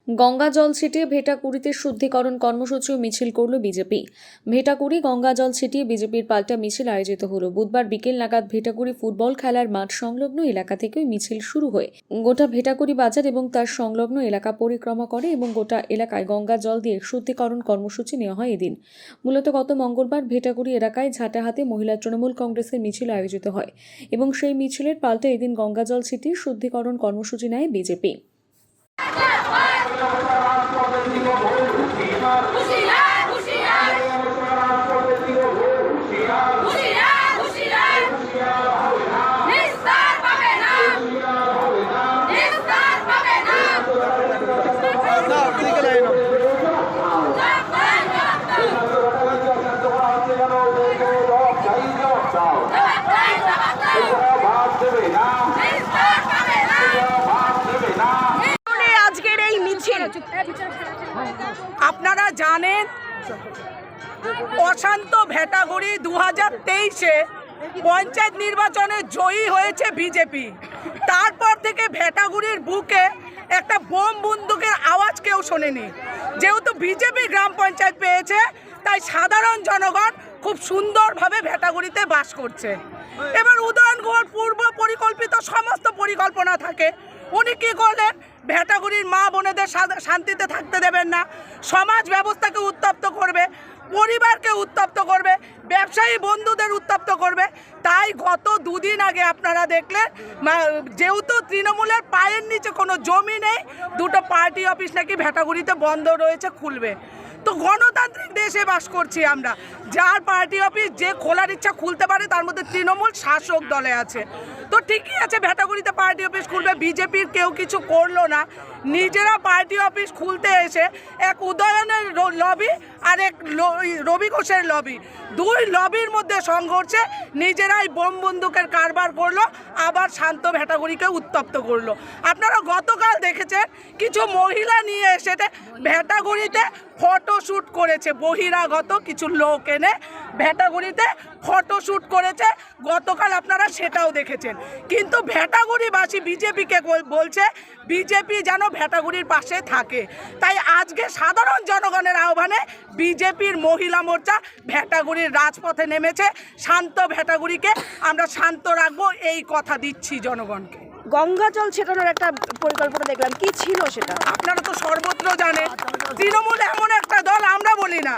গঙ্গা জল ছিটিয়ে ভেটাকুড়িতে শুদ্ধিকরণ কর্মসূচি ও মিছিল করল বিজেপি। ভেটাকুড়ি গঙ্গা জল ছিটিয়ে বিজেপির পাল্টা মিছিল আয়োজিত হলো। বুধবার বিকেল নাগাদ ভেটাকুড়ি ফুটবল খেলার মাঠ সংলগ্ন এলাকা থেকে মিছিল শুরু হয়ে গোটা ভেটাকুড়ি বাজার এবং তার সংলগ্ন এলাকা পরিক্রমা করে এবং গোটা এলাকায় গঙ্গা জল দিয়ে শুদ্ধিকরণ কর্মসূচি নেওয়া হয় এদিন। মূলত গত মঙ্গলবার ভেটাকুড়ি এলাকায় ঝাঁটাহাতে মহিলা তৃণমূল কংগ্রেসের মিছিল আয়োজিত হয় এবং সেই মিছিলের পাল্টা এদিন গঙ্গা জল ছিটিয়ে শুদ্ধিকরণ কর্মসূচি নেয় বিজেপি। আজকের এই মিছিল আপনারা জানেন, অশান্ত ভেটাগুড়ি 2023-এ পঞ্চায়েত নির্বাচনে জয়ী হয়েছে বিজেপি। তারপর থেকে ভেটাগুড়ির বুকে একটা বোম বন্দুকের আওয়াজ কেউ শোনেনি। যেহেতু বিজেপি গ্রাম পঞ্চায়েত পেয়েছে, তাই সাধারণ জনগণ খুব সুন্দরভাবে ভেটাগুড়িতে বাস করছে। এবার উদয়ন গুহর পূর্ব পরিকল্পিত সমস্ত পরিকল্পনা থাকে। উনি কী করলেন? ভেটাগুড়ির মা বোনেদের শান্তিতে থাকতে দেবেন না, সমাজ ব্যবস্থাকে উত্তপ্ত করবে, পরিবারকে উত্তপ্ত করবে, ব্যবসায়ী বন্ধুদের উত্তপ্ত করবে। তাই গত দুদিন আগে আপনারা দেখলেন, যেহেতু তৃণমূলের পায়ের নিচে কোনো জমি নেই, দুটো পার্টি অফিস নাকি ভেটাগুড়িতে বন্ধ রয়েছে, খুলবে। তো গণতান্ত্রিক দেশে বাস করছি আমরা, যার পার্টি অফিস যে খোলার ইচ্ছা খুলতে পারে, তার মধ্যে তৃণমূল শাসক দলে আছে। তো ঠিকই আছে, ভেটাগুড়িতে পার্টি অফিস খুলবে। বিজেপির কেউ কিছু করলো না, নিজেরা পার্টি অফিস খুলতে এসে এক উদয়নের লবি আর এক রবি ঘোষের লবি, দুই লবির মধ্যে সংঘর্ষে নিজেরাই বোম বন্দুকের কারবার করলো, আবার শান্ত ভেটাগুড়িকে উত্তপ্ত করলো। আপনারা গতকাল দেখেছেন, কিছু মহিলা নিয়ে এসে ভেটাগুড়িতে ফটোশ্যুট করেছে, বহিরাগত কিছু লোক এনে ভেটাগুড়িতে ফটোশ্যুট করেছে। গতকাল আপনারা সেটাও দেখেছেন। কিন্তু ভেটাগুড়িবাসী বিজেপিকে বলছে বিজেপি যেন ভেটাগুড়ির পাশে থাকে। তাই আজকে সাধারণ জনগণের আহ্বানে বিজেপির মহিলা মোর্চা ভেটাগুড়ির রাজপথে নেমেছে। শান্ত ভেটাগুড়িকে আমরা শান্ত রাখবো, এই কথা দিচ্ছি জনগণকে। গঙ্গা জল ছেটানোর একটা পরিকল্পনা দেখলাম, কি ছিল সেটা? আপনারা তো সর্বত্র জানেন, তৃণমূল এমন একটা দল, আমরা বলি না,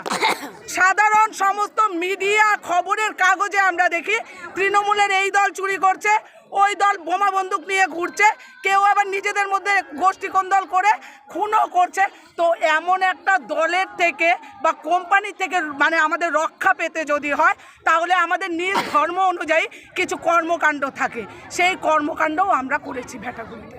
সাধারণ সমস্ত মিডিয়া খবরের কাগজে আমরা দেখি তৃণমূলের এই দল চুরি করছে, ওই দল বোমা বন্দুক নিয়ে ঘুরছে, কেউ আবার নিজেদের মধ্যে গোষ্ঠী কোন্দল করে খুনও করছে। তো এমন একটা দলের থেকে বা কোম্পানি থেকে আমাদের রক্ষা পেতে যদি হয়, তাহলে আমাদের নিজ ধর্ম অনুযায়ী কিছু কর্মকাণ্ড থাকে, সেই কর্মকাণ্ডও আমরা করেছি ভেটাগুড়িতে।